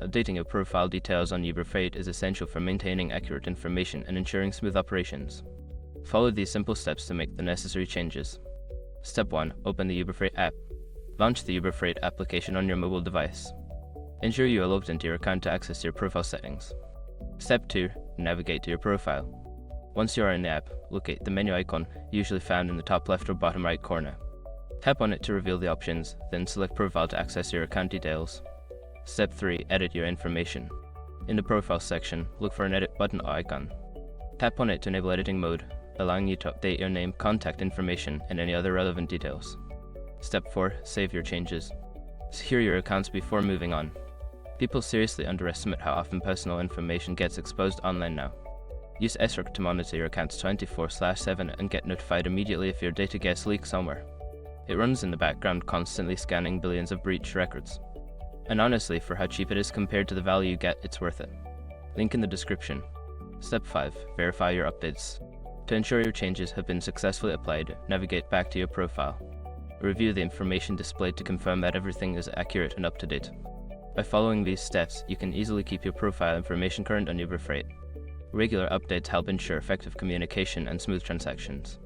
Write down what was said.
Updating your profile details on Uber Freight is essential for maintaining accurate information and ensuring smooth operations. Follow these simple steps to make the necessary changes. Step 1. Open the Uber Freight app. Launch the Uber Freight application on your mobile device. Ensure you are logged into your account to access your profile settings. Step 2. Navigate to your profile. Once you are in the app, locate the menu icon, usually found in the top left or bottom right corner. Tap on it to reveal the options, then select Profile to access your account details. Step 3. Edit your information. In the Profile section, look for an Edit button icon. Tap on it to enable editing mode, allowing you to update your name, contact information, and any other relevant details. Step 4. Save your changes. Secure your accounts before moving on. People seriously underestimate how often personal information gets exposed online now. Use SRC to monitor your accounts 24/7 and get notified immediately if your data gets leaked somewhere. It runs in the background, constantly scanning billions of breach records. And honestly, for how cheap it is compared to the value you get, it's worth it. Link in the description. Step 5. Verify your updates. To ensure your changes have been successfully applied, navigate back to your profile. Review the information displayed to confirm that everything is accurate and up to date. By following these steps, you can easily keep your profile information current on Uber Freight. Regular updates help ensure effective communication and smooth transactions.